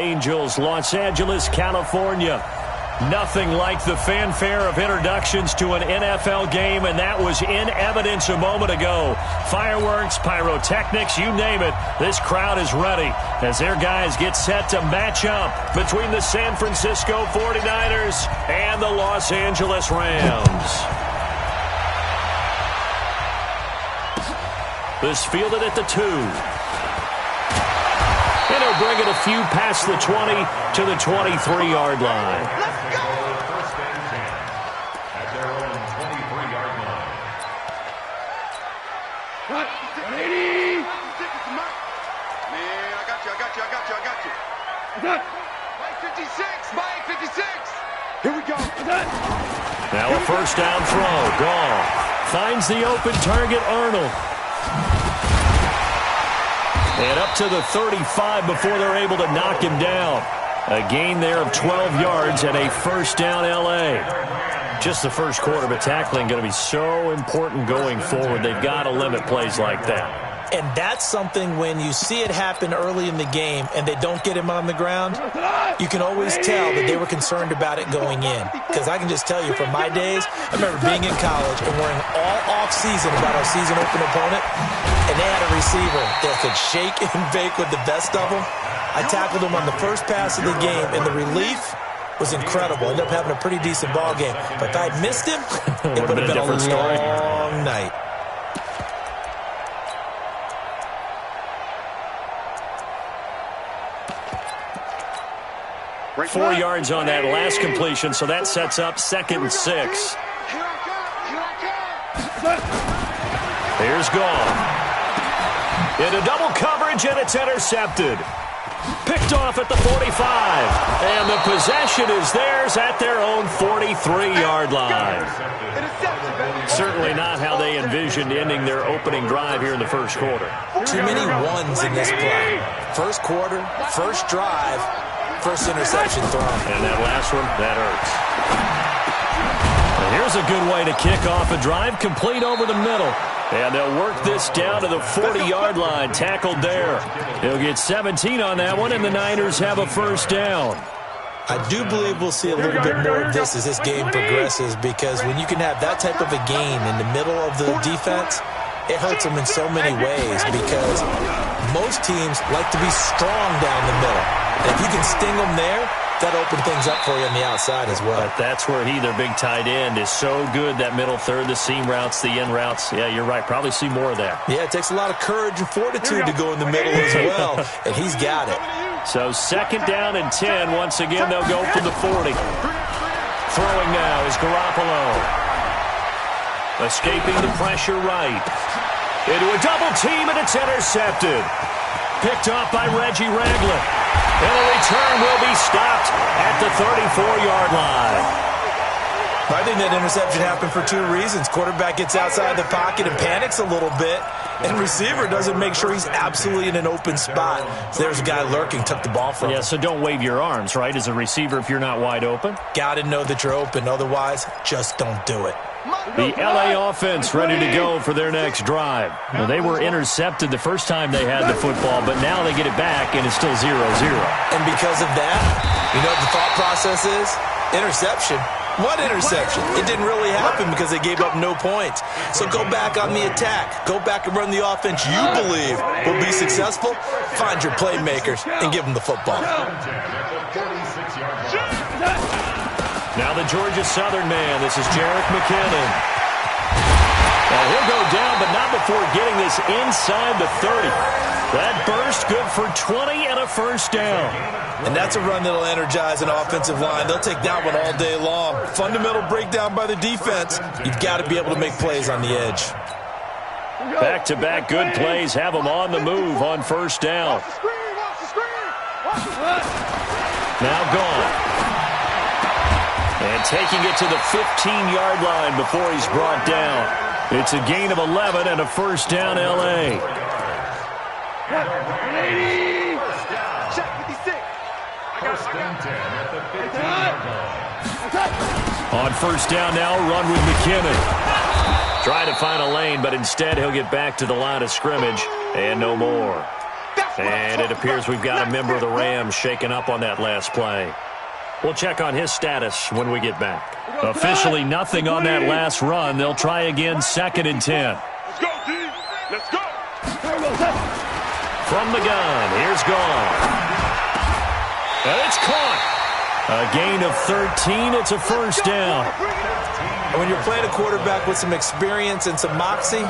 Angels, Los Angeles, California. Nothing like the fanfare of introductions to an NFL game, and that was in evidence a moment ago. Fireworks, pyrotechnics, you name it. This crowd is ready as their guys get set to match up between the San Francisco 49ers and the Los Angeles Rams. This fielded at the 2. And he'll bring it a few past the 20 to the 23-yard line. Let's go! First and 10 at their own 23-yard line. Cut! 80! Man, I got you. Cut! Mike 56! Mike 56! Here we go! Cut! Now a first down throw. Gall finds the open target, Arnold. And up to the 35 before they're able to knock him down. A gain there of 12 yards and a first down L.A. Just the first quarter, but tackling going to be so important going forward. They've got to limit plays like that. And that's something when you see it happen early in the game and they don't get him on the ground, you can always tell that they were concerned about it going in. Because I can just tell you from my days, I remember being in college and worrying all off-season about our season open opponent, and they had a receiver that could shake and bake with the best of them. I tackled him on the first pass of the game, and the relief was incredible. Ended up having a pretty decent ball game. But if I'd missed him, it would have been a long night. Right. 4 yards on that last completion, so that sets up 2nd and 6. Here's Gall. Into double coverage, and it's intercepted. Picked off at the 45. And the possession is theirs at their own 43-yard line. Certainly not how they envisioned ending their opening drive here in the first quarter. Too many ones in this play. First quarter, first drive, first interception thrown. And that last one, that hurts. And here's a good way to kick off a drive, complete over the middle. And they'll work this down to the 40-yard line, tackled there. He'll get 17 on that one, and the Niners have a first down. I do believe we'll see a little bit more of this as this game progresses, because when you can have that type of a gain in the middle of the defense, it hurts them in so many ways, because most teams like to be strong down the middle. And if you can sting them there, that opens things up for you on the outside as well. But that's where their big tight end, is so good, that middle third, the seam routes, the in routes. Yeah, you're right. Probably see more of that. Yeah, it takes a lot of courage and fortitude to go in the middle as well, and he's got it. So 2nd down and 10. Once again, they'll go from the 40. Throwing now is Garoppolo. Escaping the pressure right. Into a double team, and it's intercepted. Picked off by Reggie Ragland. And the return will be stopped at the 34-yard line. I think that interception happened for 2 reasons. Quarterback gets outside the pocket and panics a little bit, and receiver doesn't make sure he's absolutely in an open spot. So there's a guy lurking, took the ball from him. Yeah, so don't wave your arms, right, as a receiver if you're not wide open. Got to know that you're open. Otherwise, just don't do it. The L.A. offense ready to go for their next drive. Well, they were intercepted the first time they had the football, but now they get it back, and it's still 0-0. And because of that, you know what the thought process is? Interception. What interception? It didn't really happen because they gave up no points. So go back on the attack. Go back and run the offense you believe will be successful. Find your playmakers and give them the football. Now the Georgia Southern man. This is Jerick McKinnon. Now he'll go down, but not before getting this inside the 30. That burst good for 20 and a first down. And that's a run that'll energize an offensive line. They'll take that one all day long. Fundamental breakdown by the defense. You've got to be able to make plays on the edge. Back-to-back good plays have them on the move on first down. Now gone. And taking it to the 15-yard line before he's brought down. It's a gain of 11 and a first down, L.A. On first down now, run with McKinnon. Try to find a lane, but instead he'll get back to the line of scrimmage and no more. And it appears we've got a member of the Rams shaken up on that last play. We'll check on his status when we get back. Officially nothing on that last run. They'll try again, 2nd and 10. Let's go, D. Let's go. From the gun, here's Gone. And it's caught. A gain of 13. It's a first down. When you're playing a quarterback with some experience and some moxie,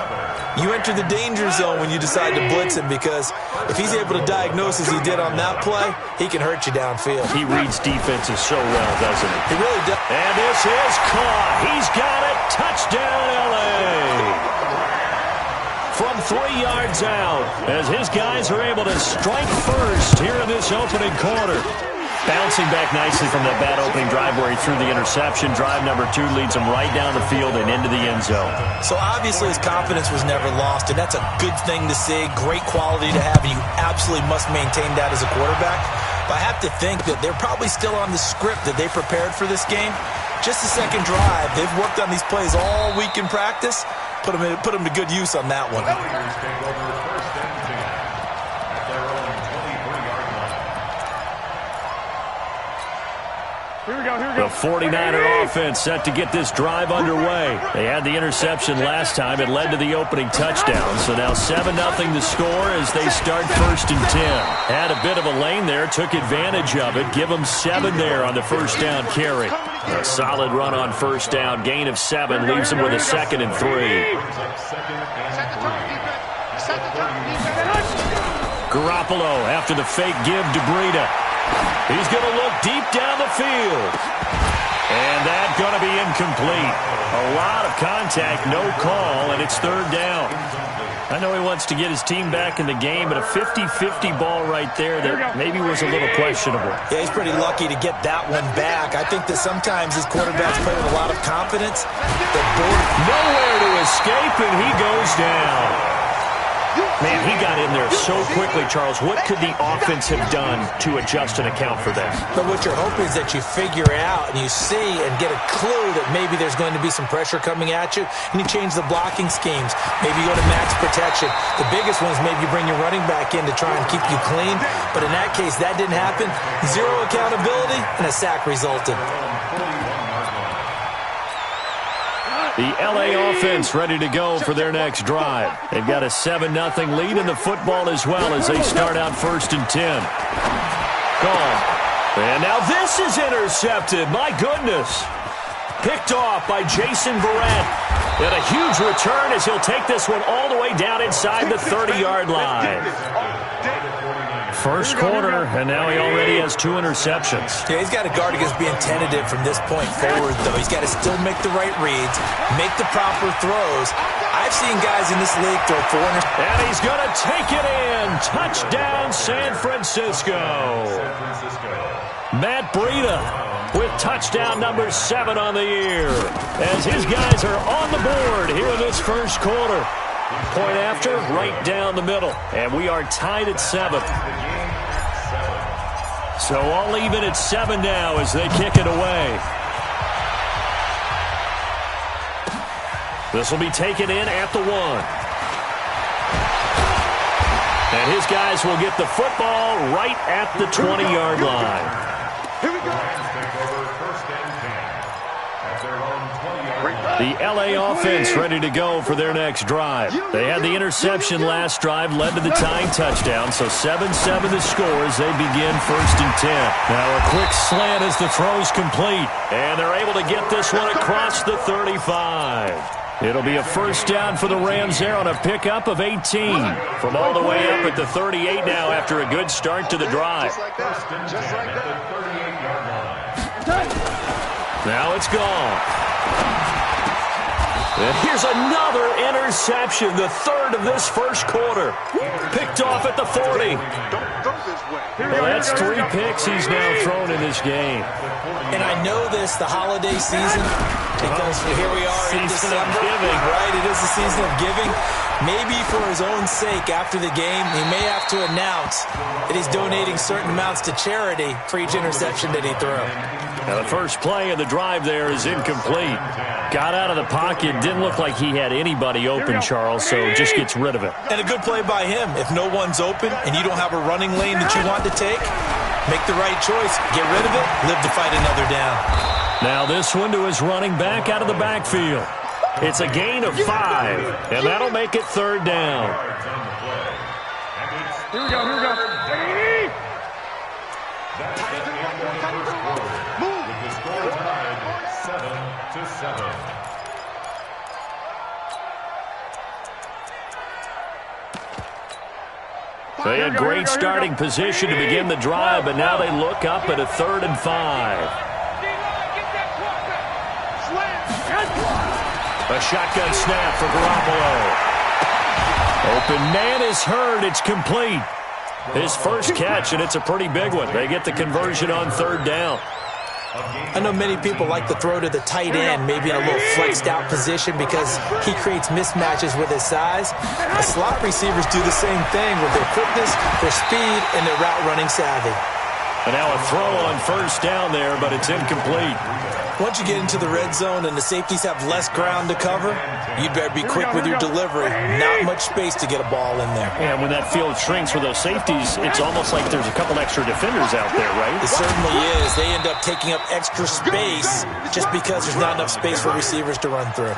you enter the danger zone when you decide to blitz him, because if he's able to diagnose as he did on that play, he can hurt you downfield. He reads defenses so well, doesn't he? He really does. And this is caught. He's got it. Touchdown, L.A. From 3 yards out, as his guys are able to strike first here in this opening quarter. Bouncing back nicely from that bad opening drive where he threw the interception. Drive number 2 leads him right down the field and into the end zone. So obviously his confidence was never lost, and that's a good thing to see. Great quality to have, and you absolutely must maintain that as a quarterback. But I have to think that they're probably still on the script that they prepared for this game. Just the second drive. They've worked on these plays all week in practice. Put them to good use on that one. The 49er offense set to get this drive underway. They had the interception last time. It led to the opening touchdown. So now 7-0 the score as they start 1st and 10. Had a bit of a lane there, took advantage of it. Give them 7 there on the first down carry. A solid run on first down. Gain of 7 leaves them with a 2nd and 3. Garoppolo after the fake give to Breida. He's going to look deep down the field. And that's going to be incomplete. A lot of contact, no call, and it's 3rd down. I know he wants to get his team back in the game, but a 50-50 ball right there that maybe was a little questionable. Yeah, he's pretty lucky to get that one back. I think that sometimes his quarterbacks play with a lot of confidence. Nowhere to escape, and he goes down. Man, he got in there so quickly, Charles. What could the offense have done to adjust and account for that? But what you're hoping is that you figure out and you see and get a clue that maybe there's going to be some pressure coming at you, and you change the blocking schemes. Maybe you go to max protection. The biggest one is maybe you bring your running back in to try and keep you clean. But in that case, that didn't happen. 0 accountability, and a sack resulted. The L.A. offense ready to go for their next drive. They've got a 7-0 lead in the football as well as they start out 1st and 10. Gone. And now this is intercepted. My goodness. Picked off by Jason Verrett. And a huge return as he'll take this one all the way down inside the 30-yard line. First quarter, and now he already has 2 interceptions. Yeah, he's got to guard against being tentative from this point forward, though. He's got to still make the right reads, make the proper throws. I've seen guys in this league throw 4 interceptions. And he's going to take it in. Touchdown, San Francisco. Matt Breida with touchdown number 7 on the year, as his guys are on the board here in this first quarter. Point after, right down the middle. And we are tied at 7. So all even at 7 now as they kick it away. This will be taken in at the 1. And his guys will get the football right at the 20-yard line. Here we go. The L.A. offense ready to go for their next drive. They had the interception last drive, led to the tying touchdown, so 7-7 the score as they begin 1st and 10. Now a quick slant as the throw's complete, and they're able to get this one across the 35. It'll be a first down for the Rams there on a pickup of 18. From all the way up at the 38 now after a good start to the drive. Just like that. Just like that. Now it's gone. And here's another interception, the 3rd of this first quarter. Picked off at the 40. Don't go this way. Well, that's 3 picks he's now thrown in this game. And I know this, the holiday season, because here we are in Season of December. giving. Right, it is the season of giving. Maybe for his own sake, after the game, he may have to announce that he's donating certain amounts to charity for each interception that he threw. Now the first play of the drive there is incomplete. Got out of the pocket, didn't look like he had anybody open, Charles, so just gets rid of it. And a good play by him. If no one's open and you don't have a running lane that you want to take, make the right choice. Get rid of it. Live to fight another down. Now this one to his running back out of the backfield. It's a gain of 5, and that'll make it 3rd down. Here we go, here we go. Move. With the score tied 7-7. They had great starting position to begin the drive, but now they look up at a 3rd and 5. A shotgun snap for Garoppolo. Open man is heard. It's complete. His first catch, and it's a pretty big one. They get the conversion on 3rd down. I know many people like to throw to the tight end, maybe in a little flexed out position because he creates mismatches with his size. The slot receivers do the same thing with their quickness, their speed, and their route running savvy. And now a throw on 1st down there, but it's incomplete. Once you get into the red zone and the safeties have less ground to cover, you'd better be quick with your delivery. Not much space to get a ball in there. And when that field shrinks for those safeties, it's almost like there's a couple extra defenders out there, right? It certainly is. They end up taking up extra space just because there's not enough space for receivers to run through.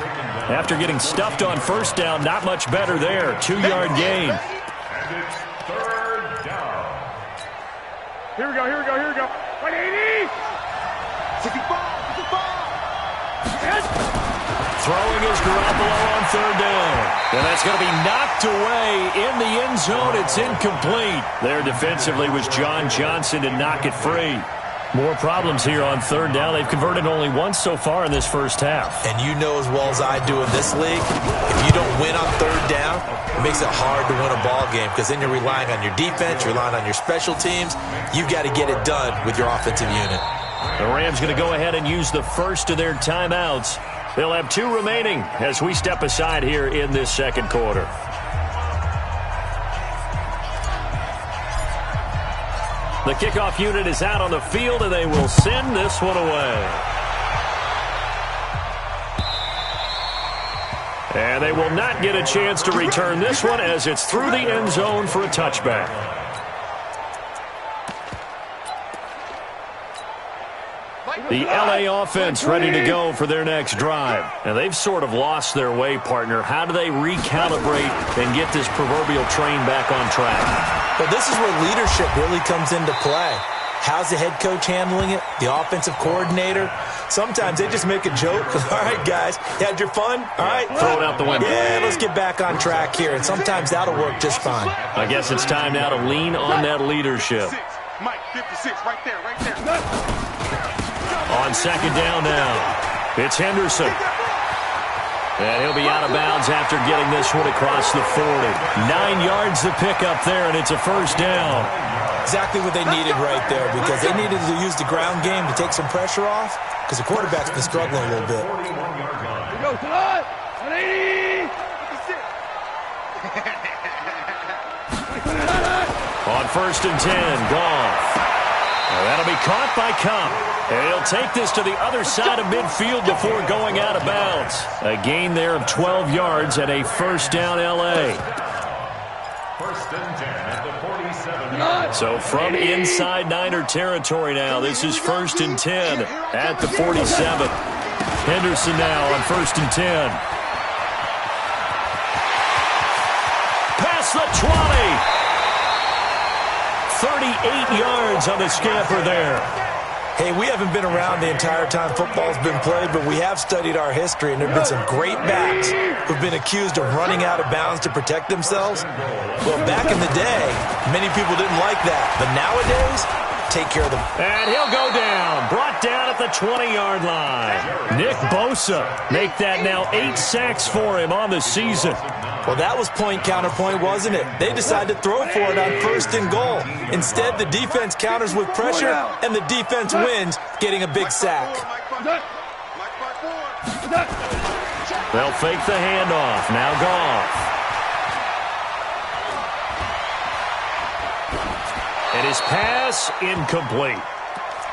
After getting stuffed on 1st down, not much better there. 2-yard gain. And it's 3rd down. Here we go, here we go, here we go. 180! 65! Throwing is Garoppolo on 3rd down. And that's going to be knocked away in the end zone. It's incomplete. There defensively was John Johnson to knock it free. More problems here on 3rd down. They've converted only once so far in this first half. And you know as well as I do in this league, if you don't win on 3rd down, it makes it hard to win a ball game because then you're relying on your defense, you're relying on your special teams. You've got to get it done with your offensive unit. The Rams going to go ahead and use the first of their timeouts. They'll have 2 remaining as we step aside here in this 2nd quarter. The kickoff unit is out on the field, and they will send this one away. And they will not get a chance to return this one as it's through the end zone for a touchback. The LA offense ready to go for their next drive. And they've sort of lost their way, partner. How do they recalibrate and get this proverbial train back on track? Well, this is where leadership really comes into play. How's the head coach handling it? The offensive coordinator? Sometimes they just make a joke. All right, guys, you had your fun? All right. Throw it out the window. Yeah, let's get back on track here. And sometimes that'll work just fine. I guess it's time now to lean on that leadership. Mike, 56, right there, right there. On 2nd down now, it's Henderson. And he'll be out of bounds after getting this one across the 40. 9 yards to pick up there, and it's a 1st down. Exactly what they needed right there because they needed to use the ground game to take some pressure off because the quarterback's been struggling a little bit. Here we go, tonight. 180! 56! On 1st and 10, Goff. That'll be caught by Cup. And he'll take this to the other side of midfield before going out of bounds. A gain there of 12 yards and a 1st down L.A. 1st and 10 at the 47. So from inside Niner territory now, this is 1st and 10 at the 47. Henderson now on 1st and 10. Past the 20. 38 yards on the scamper there. Hey, we haven't been around the entire time football's been played, but we have studied our history, and there have been some great backs who've been accused of running out of bounds to protect themselves. Well, back in the day, many people didn't like that, but nowadays, take care of them. And he'll go down, brought down at the 20-yard line. Nick Bosa make that now 8 sacks for him on the season. Well, that was point counterpoint, wasn't it? They decided to throw for it on 1st and goal. Instead, the defense counters with pressure, and the defense wins, getting a big sack. They'll fake the handoff. Now Goff. And his pass incomplete.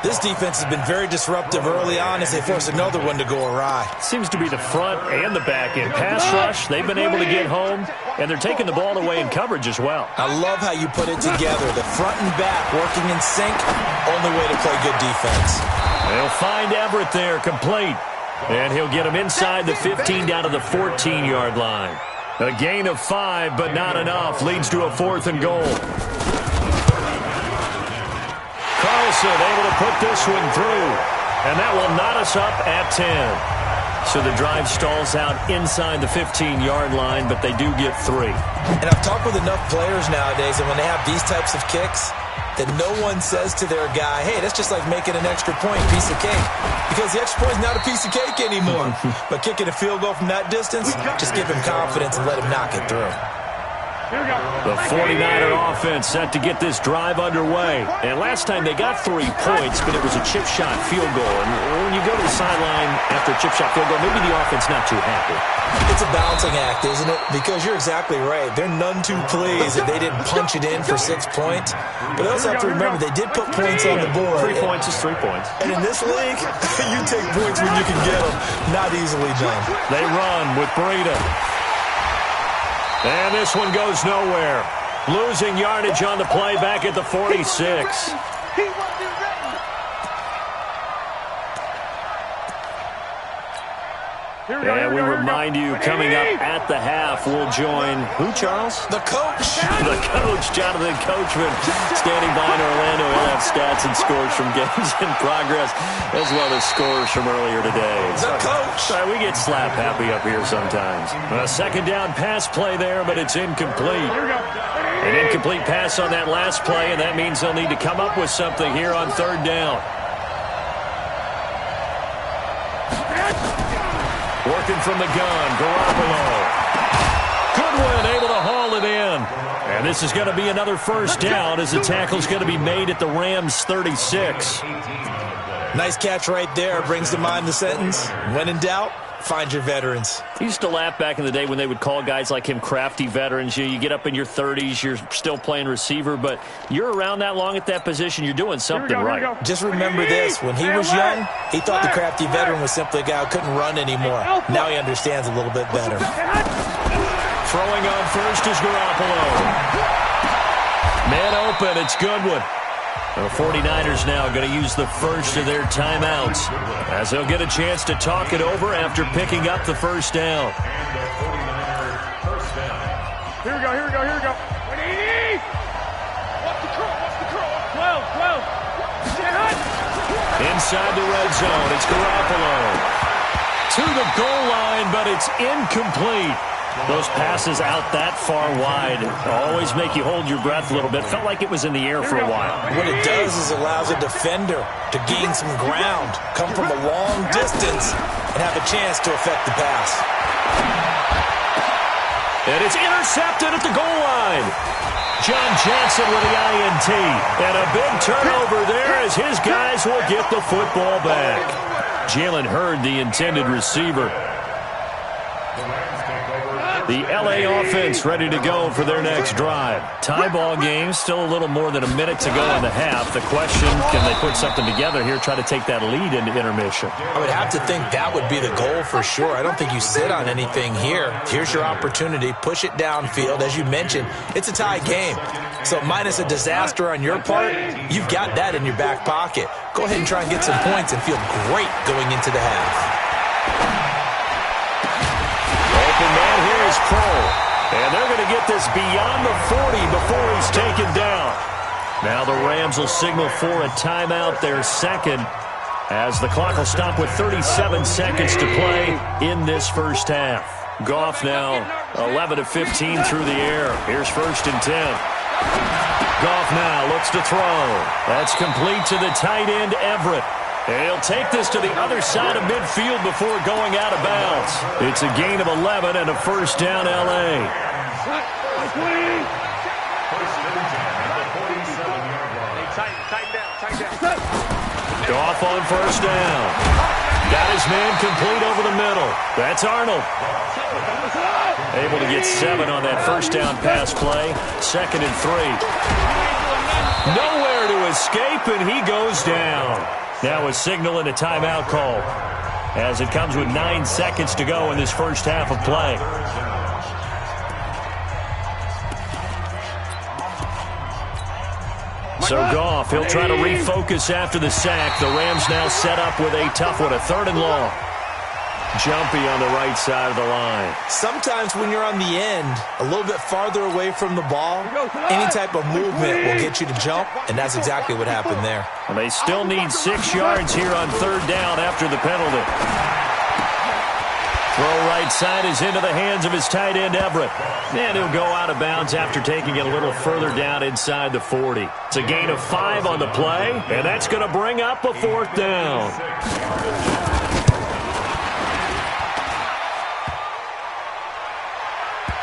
This defense has been very disruptive early on as they force another one to go awry. Seems to be the front and the back end. Pass rush, they've been able to get home, and they're taking the ball away in coverage as well. I love how you put it together. The front and back working in sync, only way to play good defense. They'll find Everett there, complete. And he'll get him inside the 15 down to the 14-yard line. A gain of 5, but not enough. Leads to a 4th and goal. Carlson able to put this one through. And that will knot us up at 10. So the drive stalls out inside the 15-yard line, but they do get 3. And I've talked with enough players nowadays, and when they have these types of kicks, that no one says to their guy, hey, that's just like making an extra point, piece of cake. Because the extra point is not a piece of cake anymore. But kicking a field goal from that distance, just give him confidence and let him knock it through. The 49er offense set to get this drive underway. And last time they got 3 points, but it was a chip shot field goal. And when you go to the sideline after a chip shot field goal, maybe the offense not too happy. It's a balancing act, isn't it? Because you're exactly right. They're none too pleased that they didn't punch it in for 6 points. But they also have to remember they did put points on the board. 3 points is 3 points. And in this league, you take points when you can get them. Not easily done. They run with Breida. And this one goes nowhere. Losing yardage on the play back at the 46. And we remind you, coming up at the half, we'll join who, Charles? The coach. The coach, Jonathan Coachman, standing by in Orlando. He'll have stats and scores from games in progress, as well as scores from earlier today. The coach. Sorry, we get slap happy up here sometimes. A second down pass play there, but it's incomplete. An incomplete pass on that last play, and that means they'll need to come up with something here on 3rd down. Working from the gun, Garoppolo. Goodwin able to haul it in. And this is going to be another 1st down as the tackle's going to be made at the Rams' 36. Nice catch right there. Brings to mind the sentence, when in doubt, find your veterans. I used to laugh back in the day when they would call guys like him crafty veterans. You get up in your 30s, you're still playing receiver, but you're around that long at that position, you're doing something right. Just remember this. When he was young, he thought the crafty veteran was simply a guy who couldn't run anymore. Now he understands a little bit better. Throwing on first is Garoppolo. Man open, it's Goodwin. The 49ers now going to use the first of their timeouts as they'll get a chance to talk it over after picking up the 1st down. Here we go, here we go, here we go. 180! Watch the curl, 12. Inside the red zone, it's Garoppolo. To the goal line, but it's incomplete. Those passes out that far wide always make you hold your breath a little bit. Felt like it was in the air for a while. What it does is allows a defender to gain some ground, come from a long distance, and have a chance to affect the pass. And it's intercepted at the goal line. John Johnson with the INT. And a big turnover there as his guys will get the football back. Jalen Hurd, the intended receiver. The L.A. offense ready to go for their next drive. Tie ball game, still a little more than a minute to go in the half. The question, can they put something together here, try to take that lead into intermission? I would have to think that would be the goal for sure. I don't think you sit on anything here. Here's your opportunity. Push it downfield. As you mentioned, it's a tie game. So minus a disaster on your part, you've got that in your back pocket. Go ahead and try and get some points and feel great going into the half. Man here is Kroll, and they're going to get this beyond the 40 before he's taken down. Now the Rams will signal for a timeout, their second, as the clock will stop with 37 seconds to play in this 1st half. Goff now 11 of 15 through the air. Here's 1st and 10. Goff now looks to throw. That's complete to the tight end, Everett. And he'll take this to the other side of midfield before going out of bounds. It's a gain of 11 and a 1st down, L.A. Goff on 1st down. Got his man complete over the middle. That's Arnold. Able to get 7 on that 1st down pass play. 2nd and 3. Nowhere to escape, and he goes down. Now a signal and a timeout call as it comes with 9 seconds to go in this first half of play. So Goff, he'll try to refocus after the sack. The Rams now set up with a tough one, a 3rd and long. Jumpy on the right side of the line. Sometimes when you're on the end, a little bit farther away from the ball, any type of movement will get you to jump, and that's exactly what happened there. And they still need 6 yards here on 3rd down after the penalty. Throw right side is into the hands of his tight end, Everett. And he'll go out of bounds after taking it a little further down inside the 40. It's a gain of 5 on the play, and that's going to bring up a 4th down.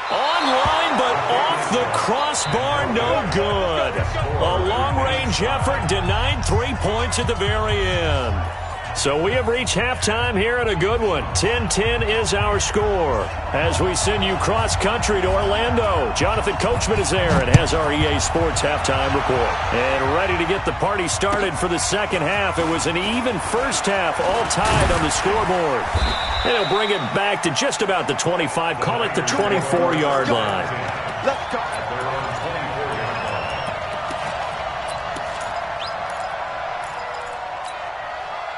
Online, but off the crossbar, no good. A long-range effort denied 3 points at the very end. So we have reached halftime here at a good one. 10-10 is our score. As we send you cross-country to Orlando, Jonathan Coachman is there and has our EA Sports halftime report. And ready to get the party started for the second half. It was an even first half, all tied on the scoreboard. And he'll bring it back to just about the 25, call it the 24-yard line. Let's go.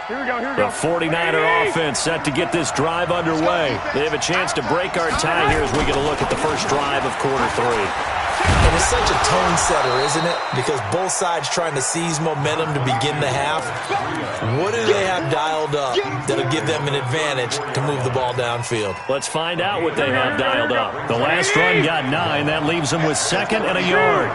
Here we go. The 49er offense set to get this drive underway. They have a chance to break our tie here as we get a look at the first drive of quarter 3. And it's such a tone setter, isn't it? Because both sides trying to seize momentum to begin the half. What do they have dialed up that'll give them an advantage to move the ball downfield? Let's find out what they have dialed up. The last run got 9. That leaves them with 2nd and a yard.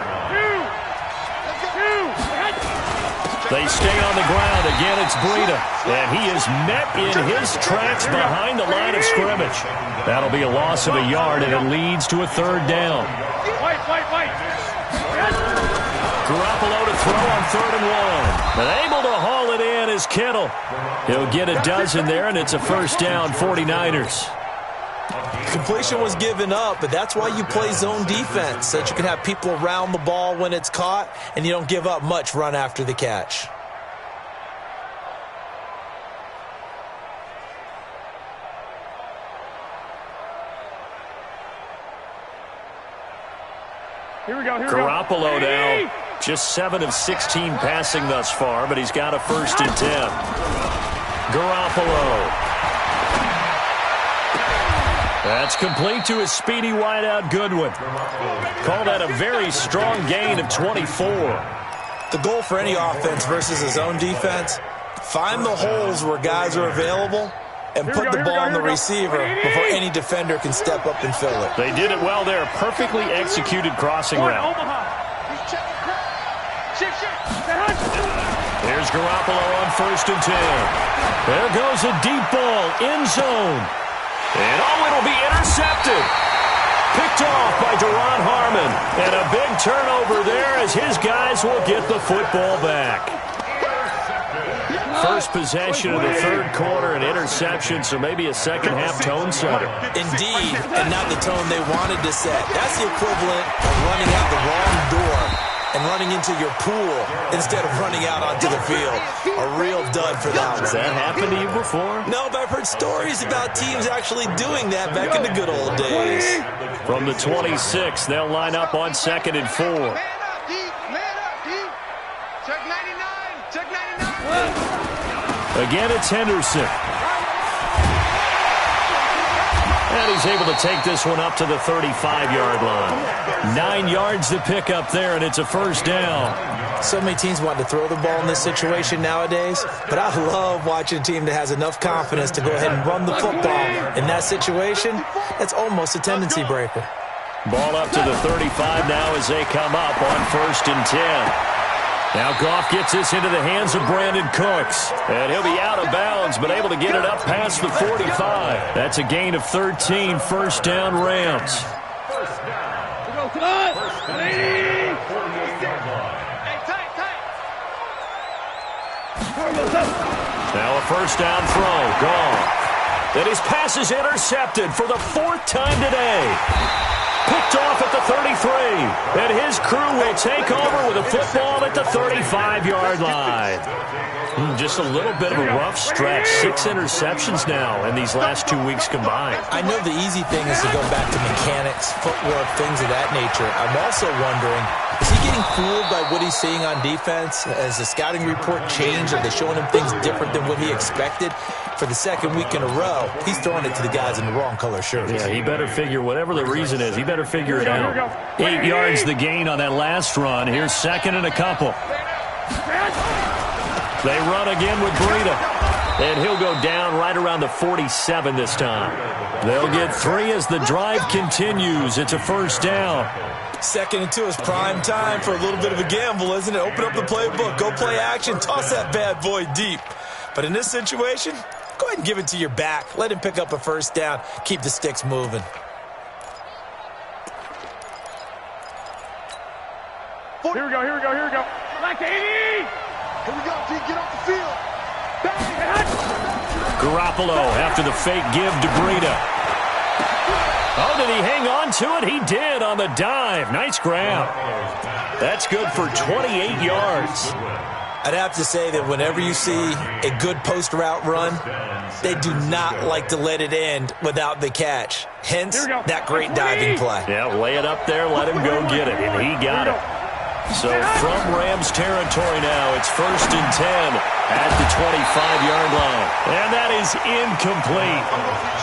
They stay on the ground. Again, it's Breida. And he is met in his tracks behind the line of scrimmage. That'll be a loss of a yard, and it leads to a 3rd down. Garoppolo to throw on 3rd and 1. And able to haul it in is Kittle. He'll get a dozen there, and it's a 1st down, 49ers. Completion was given up, but that's why you play zone defense, so that you can have people around the ball when it's caught, and you don't give up much run after the catch. Here we go. Garoppolo now, just 7 of 16 passing thus far, but he's got a 1st and 10. Garoppolo. That's complete to his speedy wideout Goodwin. Call that a very strong gain of 24. The goal for any offense versus a zone defense, find the holes where guys are available and put the ball on the receiver before any defender can step up and fill it. They did it well there. Perfectly executed crossing route. There's Garoppolo on 1st and 10. There goes a deep ball, end zone. And it'll be intercepted. Picked off by Deron Harmon. And a big turnover there as his guys will get the football back. First possession of the 3rd quarter, an interception, so maybe a second-half tone setter. Indeed, and not the tone they wanted to set. That's the equivalent of running out the wrong door and running into your pool instead of running out onto the field. A real dud for that one. Has that happened to you before? No, but I've heard stories about teams actually doing that back in the good old days. From the 26, they'll line up on 2nd and 4. Man up, D. Check 99. Check 99. Again, it's Henderson. And he's able to take this one up to the 35-yard line. 9 yards to pick up there, and it's a 1st down. So many teams want to throw the ball in this situation nowadays, but I love watching a team that has enough confidence to go ahead and run the football. In that situation, that's almost a tendency breaker. Ball up to the 35 now as they come up on 1st and 10. Now Goff gets this into the hands of Brandon Cooks. And he'll be out of bounds, but able to get it up past the 45. That's a gain of 13, 1st down Rams. Now a 1st down throw. Goff. And his pass is intercepted for the 4th time today. picked off at the 33. And his crew will take over with a football at the 35-yard line. Just a little bit of a rough stretch. 6 interceptions now in these last 2 weeks combined. I know the easy thing is to go back to mechanics, footwork, things of that nature. I'm also wondering, is he getting fooled by what he's seeing on defense? Has the scouting report changed? Are they showing him things different than what he expected? For the second week in a row, he's throwing it to the guys in the wrong color shirts. Yeah, he better figure, whatever the reason is, he better figure it out. 8 yards the gain on that last run. Here's second and a couple. They run again with Breida. And he'll go down right around the 47 this time. They'll get 3 as the drive continues. It's a first down. 2nd and 2 is prime time for a little bit of a gamble, isn't it? Open up the playbook, go play action, toss that bad boy deep. But in this situation, go ahead and give it to your back. Let him pick up a first down. Keep the sticks moving. Here we go, here we go, here we go. Like 80! Here we go, G, get off the field. Garoppolo after the fake give to Breida. Oh, did he hang on to it? He did on the dive. Nice grab. That's good for 28 yards. I'd have to say that whenever you see a good post route run, they do not like to let it end without the catch. Hence, that great diving play. Yeah, lay it up there, let him go get it, and he got it. So from Rams territory now, it's 1st and 10 at the 25-yard line. And that is incomplete.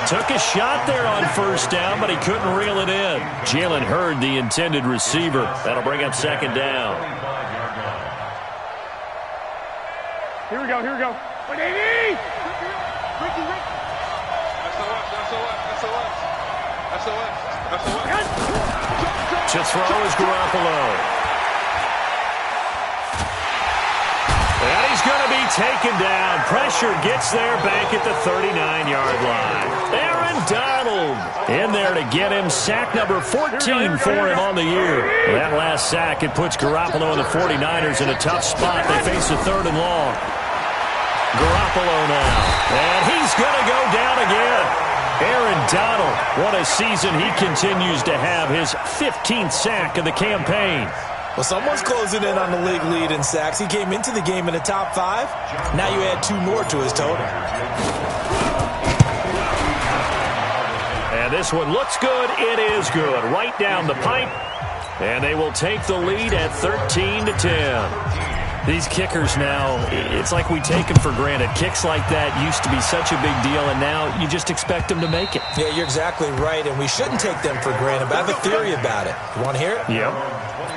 Took a shot there on first down, but he couldn't reel it in. Jalen Hurd, the intended receiver. That'll bring up second down. Here we go, here we go. 180! To throw is Garoppolo. And he's going to be taken down. Pressure gets there back at the 39-yard line. Aaron Donald in there to get him. Sack number 14 for him on the year. That last sack, it puts Garoppolo and the 49ers in a tough spot. They face a 3rd and long. Garoppolo now. And he's going to go down again. Aaron Donald, what a season he continues to have. His 15th sack of the campaign. Well, someone's closing in on the league lead in sacks. He came into the game in the top 5. Now you add 2 more to his total. And this one looks good. It is good. Right down the pipe. And they will take the lead at 13-10. These kickers now, it's like we take them for granted. Kicks like that used to be such a big deal, and now you just expect them to make it. Yeah, you're exactly right, and we shouldn't take them for granted, but I have a theory about it. You want to hear it? Yep.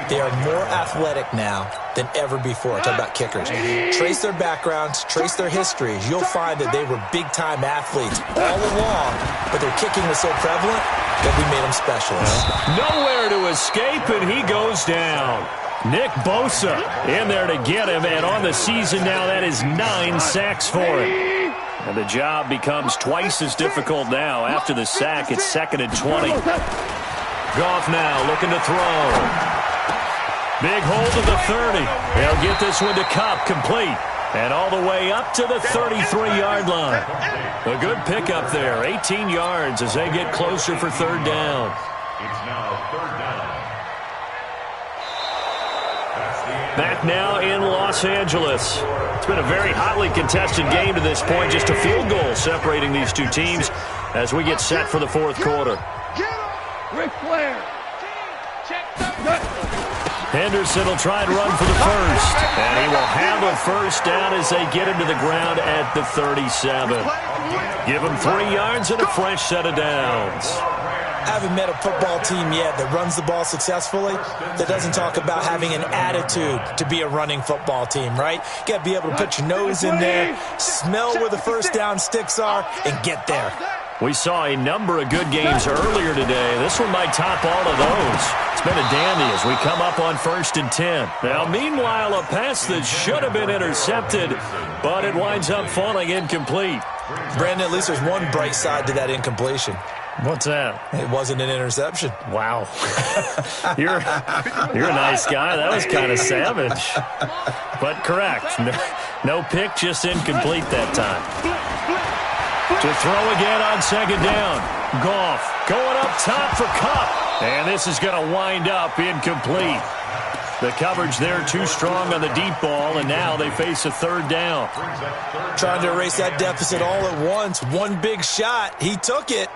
They are more athletic now than ever before. Talk about kickers. Trace their backgrounds, trace their histories. You'll find that they were big-time athletes all along, but their kicking was so prevalent that we made them specialists. Nowhere to escape, and he goes down. Nick Bosa in there to get him, and on the season now, that is 9 sacks for him. And the job becomes twice as difficult now. After the sack, it's 2nd and 20. Goff now looking to throw. Big hold to the 30. They'll get this one to Kupp, complete. And all the way up to the 33-yard line. A good pickup there, 18 yards as they get closer for 3rd down. It's now 3rd down. Back now in Los Angeles. It's been a very hotly contested game to this point. Just a field goal separating these two teams as we get set for the 4th quarter. Ric Flair. Henderson will try and run for the first. And he will have a first down as they get him to the ground at the 37. Give him 3 yards and a fresh set of downs. I haven't met a football team yet that runs the ball successfully that doesn't talk about having an attitude to be a running football team, right? You got to be able to put your nose in there, smell where the first down sticks are, and get there. We saw a number of good games earlier today. This one might top all of those. It's been a dandy as we come up on 1st and 10. Now, meanwhile, a pass that should have been intercepted, but it winds up falling incomplete. Brandon, at least there's one bright side to that incompletion. What's that? It wasn't an interception. Wow. You're a nice guy. That was kind of savage. But correct. No pick, just incomplete that time. To throw again on 2nd down. Goff going up top for Kupp. And this is going to wind up incomplete. The coverage there too strong on the deep ball, and now they face a third down. Trying to erase that deficit all at once. One big shot. He took it.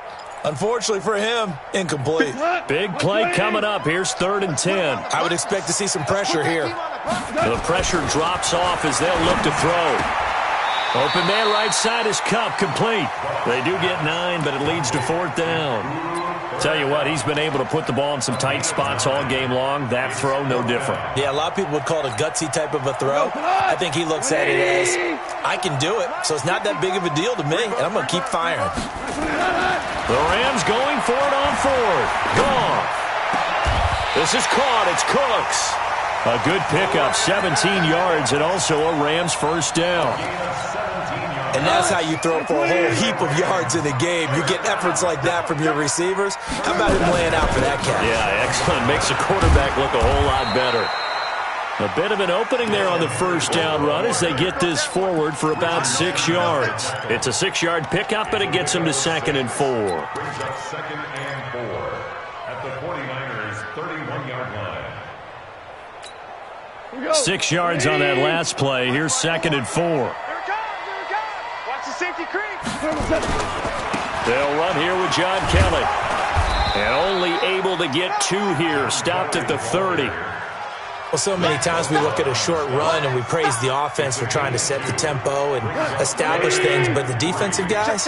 Unfortunately for him, incomplete. Big play coming up. Here's 3rd and 10. I would expect to see some pressure here. The pressure drops off as they'll look to throw. Open man right side is Cup, complete. They do get 9, but it leads to 4th down. Tell you what, he's been able to put the ball in some tight spots all game long. That throw, no different. Yeah, a lot of people would call it a gutsy type of a throw. I think he looks at it as, I can do it, so it's not that big of a deal to me, and I'm going to keep firing. The Rams going for it on 4th. Gone. This is caught. It's Cooks. A good pickup, 17 yards, and also a Rams first down. And that's how you throw for a whole heap of yards in a game. You get efforts like that from your receivers. How about him laying out for that catch? Yeah, excellent. Makes the quarterback look a whole lot better. A bit of an opening there on the first down run as they get this forward for about 6 yards. It's a 6-yard pickup, but it gets them to 2nd and 4. Brings up 2nd and 4 at the 49ers' 31-yard line. 6 yards on that last play. Here's 2nd and 4. Safety creep. They'll run here with John Kelly. And only able to get 2 here. Stopped at the 30. Well, so many times we look at a short run and we praise the offense for trying to set the tempo and establish things, but the defensive guys,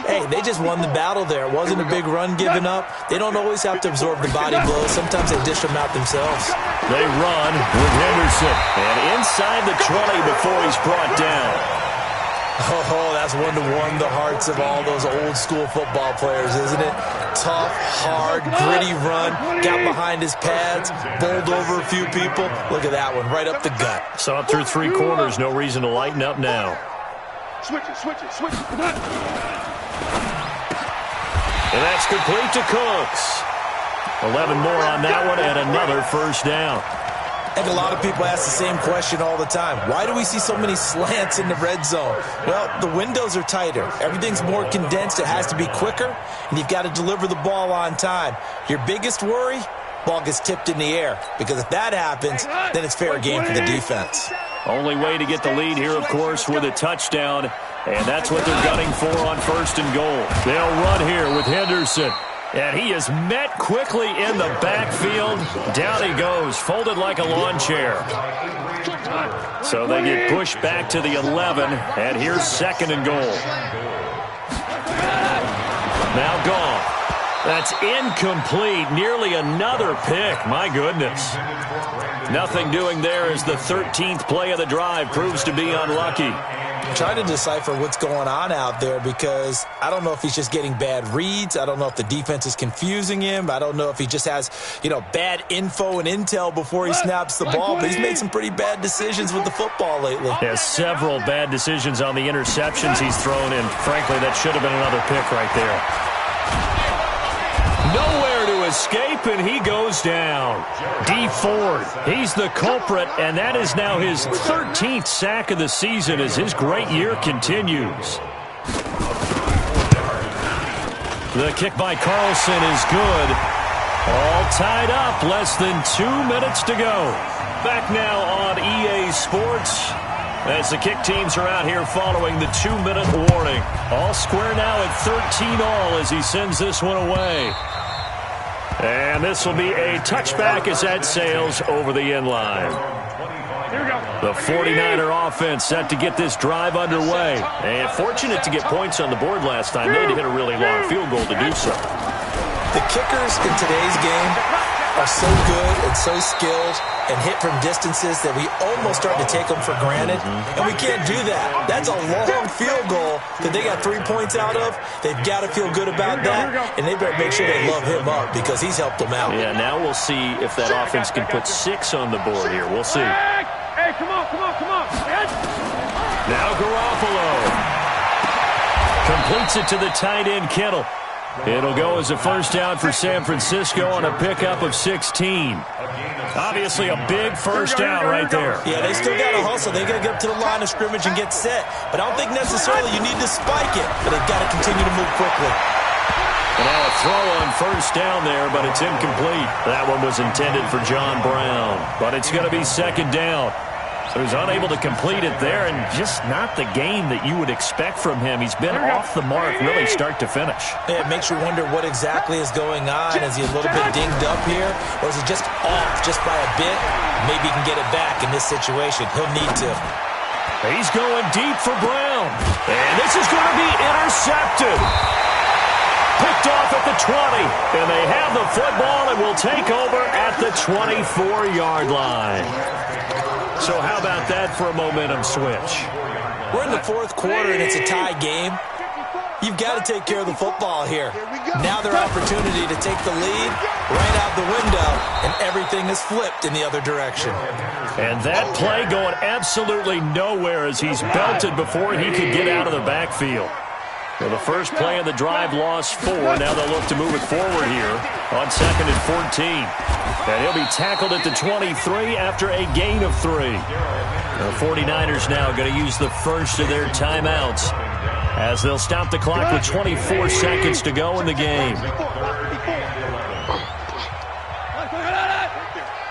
hey, they just won the battle there. It wasn't a big run given up. They don't always have to absorb the body blows. Sometimes they dish them out themselves. They run with Henderson. And inside the 20 before he's brought down. Oh, that's one to warm the hearts of all those old-school football players, isn't it? Tough, hard, gritty run, got behind his pads, bowled over a few people. Look at that one, right up the gut. Saw it through 3 quarters, no reason to lighten up now. Switch it. And that's complete to Cooks. 11 more on that one and another first down. I think a lot of people ask the same question all the time. Why do we see so many slants in the red zone? Well, the windows are tighter. Everything's more condensed. It has to be quicker, and you've got to deliver the ball on time. Your biggest worry? Ball gets tipped in the air, because if that happens, then it's fair game for the defense. Only way to get the lead here, of course, with a touchdown, and that's what they're gunning for on 1st and goal. They'll run here with Henderson. And he is met quickly in the backfield. Down he goes, folded like a lawn chair. So they get pushed back to the 11, and here's 2nd and goal. Now gone. That's incomplete. Nearly another pick. My goodness. Nothing doing there as the 13th play of the drive proves to be unlucky. Trying to decipher what's going on out there because I don't know if he's just getting bad reads. I don't know if the defense is confusing him. I don't know if he just has, bad info and intel before he snaps the ball. But he's made some pretty bad decisions with the football lately. Has several bad decisions on the interceptions he's thrown in. Frankly, that should have been another pick right there. Nowhere to escape, and he goes down. D Ford, he's the culprit, and that is now his 13th sack of the season as his great year continues. The kick by Carlson is good. All tied up, less than 2 minutes to go. Back now on EA Sports as the kick teams are out here following the 2-minute warning. All square now at 13-all as he sends this one away. And this will be a touchback as that sails over the end line. The 49er offense set to get this drive underway. And fortunate to get points on the board last time. They had to hit a really long field goal to do so. The kickers in today's game are so good and so skilled and hit from distances that we almost start to take them for granted. And we can't do that. That's a long field goal that they got 3 points out of. They've got to feel good about that, and they better make sure they love him up because he's helped them out. Yeah, now we'll see if that offense can put 6 on the board here. We'll see. Hey, come on. Now Garoppolo completes it to the tight end, Kittle. It'll go as a first down for San Francisco on a pickup of 16. Obviously a big first down right there. Yeah, they still got to hustle. They got to get up to the line of scrimmage and get set. But I don't think necessarily you need to spike it. But they've got to continue to move quickly. And now a throw on first down there, but it's incomplete. That one was intended for John Brown, but it's going to be second down. So he's unable to complete it there, and just not the game that you would expect from him. He's been off the mark really start to finish. Yeah, it makes you wonder what exactly is going on. Is he a little bit dinged up here, or is he just off just by a bit? Maybe he can get it back in this situation. He'll need to. He's going deep for Brown, and this is going to be intercepted. Picked off at the 20, and they have the football and will take over at the 24-yard line. So how about that for a momentum switch? We're in the fourth quarter, and it's a tie game. You've got to take care of the football here. Now their opportunity to take the lead right out the window, and everything is flipped in the other direction. And that play going absolutely nowhere as he's belted before he could get out of the backfield. Well, the first play of the drive lost 4. Now they'll look to move it forward here on 2nd and 14. And he'll be tackled at the 23 after a gain of 3. The 49ers now going to use the first of their timeouts as they'll stop the clock with 24 seconds to go in the game.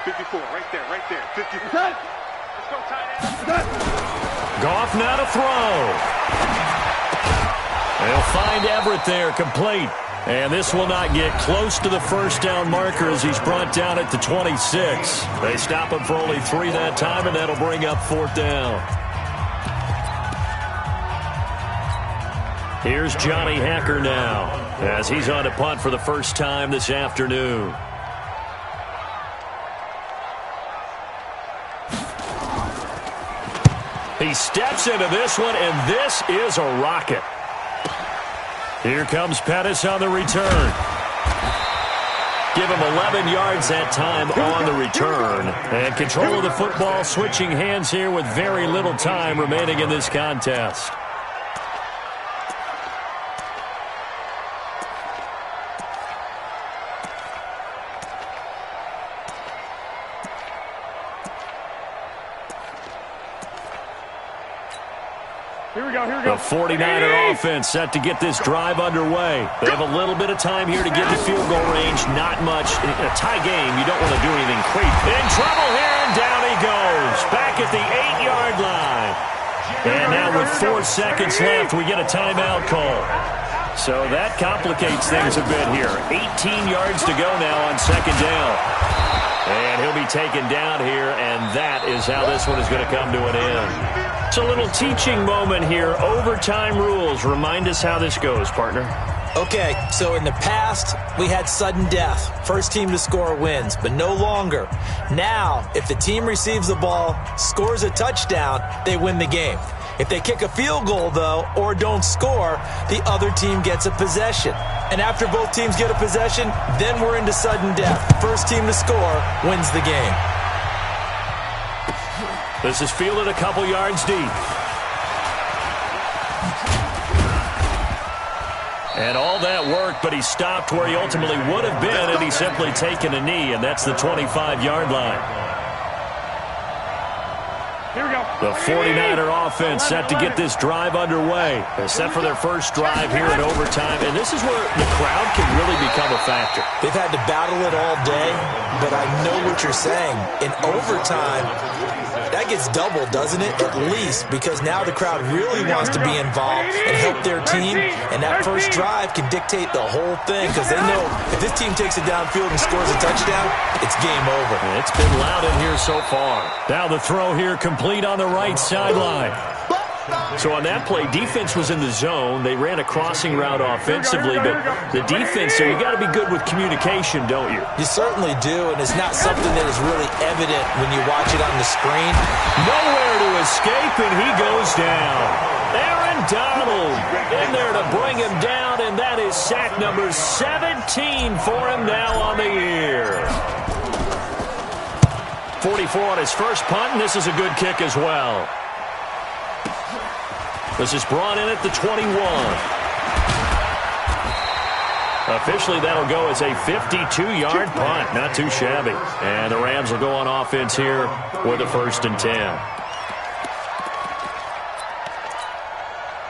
54, right there. 54. Let's go, tight end. Goff now to throw. They'll find Everett there, complete. And this will not get close to the first down marker as he's brought down at the 26. They stop him for only 3 that time, and that'll bring up 4th down. Here's Johnny Hacker now as he's on to punt for the first time this afternoon. He steps into this one, and this is a rocket. Here comes Pettis on the return. Give him 11 yards that time on the return. And control of the football switching hands here with very little time remaining in this contest. The 49er offense set to get this drive underway. They have a little bit of time here to get to field goal range. Not much. In a tie game, you don't want to do anything crazy. In trouble here, and down he goes. Back at the 8-yard line. And now with 4 seconds left, we get a timeout call. So that complicates things a bit here. 18 yards to go now on 2nd down. And he'll be taken down here, and that is how this one is going to come to an end. It's a little teaching moment here. Overtime rules. Remind us how this goes, partner. Okay, so in the past, we had sudden death. First team to score wins, but no longer. Now, if the team receives the ball, scores a touchdown, they win the game. If they kick a field goal, though, or don't score, the other team gets a possession. And after both teams get a possession, then we're into sudden death. First team to score wins the game. This is fielded a couple yards deep. And all that work, but he stopped where he ultimately would have been, and he's simply taken a knee, and that's the 25-yard line. Here we go. The 49er offense set to get this drive underway. They're set for their first drive here in overtime, and this is where the crowd can really become a factor. They've had to battle it all day, but I know what you're saying. In overtime, that gets doubled, doesn't it? At least, because now the crowd really wants to be involved and help their team, and that first drive can dictate the whole thing because they know if this team takes it downfield and scores a touchdown, it's game over. It's been loud in here so far. Now the throw here complete on the right sideline. So on that play, defense was in the zone. They ran a crossing route offensively, but the defense, so you got to be good with communication, don't you? You certainly do, and it's not something that is really evident when you watch it on the screen. Nowhere to escape, and he goes down. Aaron Donald in there to bring him down, and that is sack number 17 for him now on the year. 44 on his first punt, and this is a good kick as well. This is brought in at the 21. Officially, that'll go as a 52-yard punt. Not too shabby. And the Rams will go on offense here with a 1st and 10.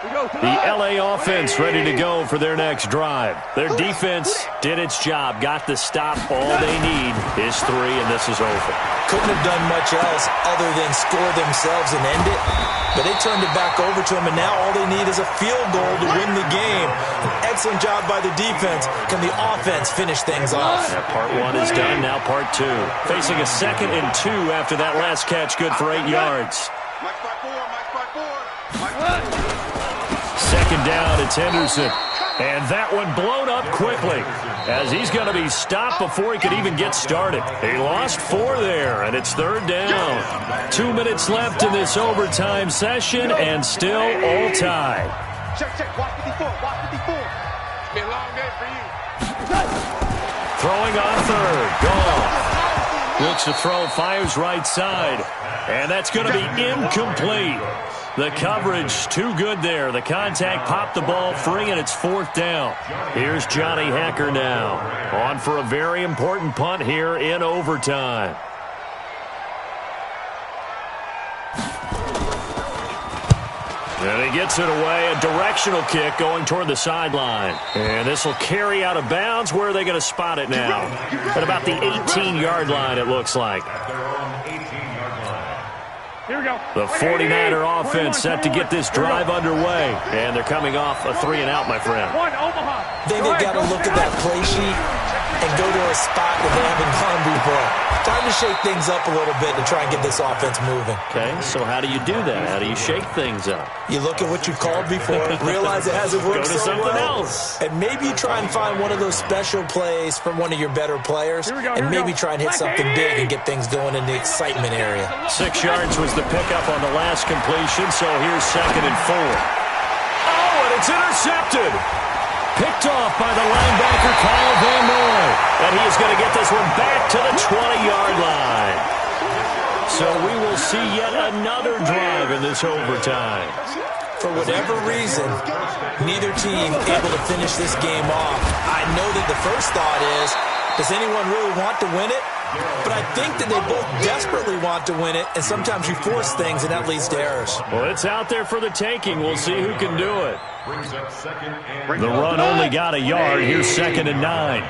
The LA offense ready to go for their next drive. Their defense did its job, got the stop. All they need is 3, and this is over. Couldn't have done much else other than score themselves and end it. But they turned it back over to them, and now all they need is a field goal to win the game. An excellent job by the defense. Can the offense finish things off? Yeah, part 1 is done, now part 2. Facing a 2nd and 2 after that last catch, good for 8 yards. Second down, it's Henderson. And that one blown up quickly as he's going to be stopped before he could even get started. He lost 4 there, and it's 3rd down. 2 minutes left in this overtime session, and still all tied. Check. Watch 54. Watch 54. It's been a long day for you. Throwing on 3rd. Goff looks to throw, fires right side. And that's going to be incomplete. The coverage too good there. The contact popped the ball free, and it's 4th down. Here's Johnny Hekker now. On for a very important punt here in overtime. And he gets it away. A directional kick going toward the sideline. And this will carry out of bounds. Where are they going to spot it now? At about the 18-yard line, it looks like. Here we go. The 49er offense set to get this drive underway. And they're coming off a 3-and-out, my friend. I think they've got to look at that play sheet and go to a spot that they haven't gone before. Time to shake things up a little bit to try and get this offense moving. Okay, so how do you do that? How do you shake things up? You look at what you've called before, realize it hasn't worked Go to so something well, else. and maybe you try and find one of those special plays from one of your better players, and maybe try and hit something big and get things going in the excitement area. 6 yards was the pickup on the last completion, so here's 2nd and 4. Oh, and it's intercepted. Picked off by the linebacker, Kyle Van Noy. And he is going to get this one back to the 20-yard line. So we will see yet another drive in this overtime. For whatever reason, neither team able to finish this game off. I know that the first thought is, does anyone really want to win it? But I think that they both desperately want to win it, and sometimes you force things, and that leads to errors. Well, it's out there for the taking. We'll see who can do it. The run only got a yard. Here's 2nd and 9.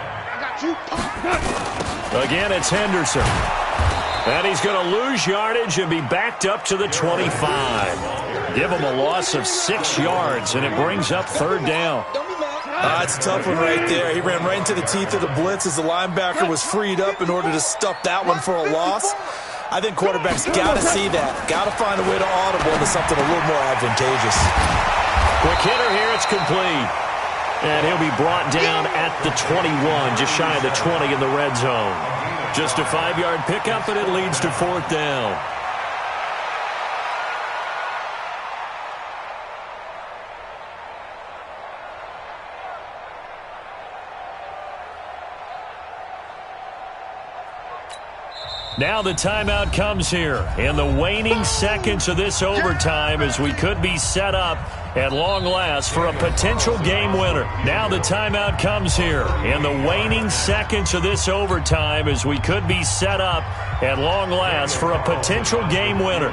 Again, it's Henderson. And he's going to lose yardage and be backed up to the 25. Give him a loss of 6 yards, and it brings up 3rd down. It's a tough one right there. He ran right into the teeth of the blitz as the linebacker was freed up in order to stuff that one for a loss. I think quarterbacks got to see that. Got to find a way to audible into something a little more advantageous. Quick hitter here. It's complete. And he'll be brought down at the 21, just shy of the 20 in the red zone. Just a 5-yard pickup, and it leads to 4th down. Now the timeout comes here in the waning seconds of this overtime as we could be set up at long last for a potential game winner. Now the timeout comes here in the waning seconds of this overtime as we could be set up at long last for a potential game winner.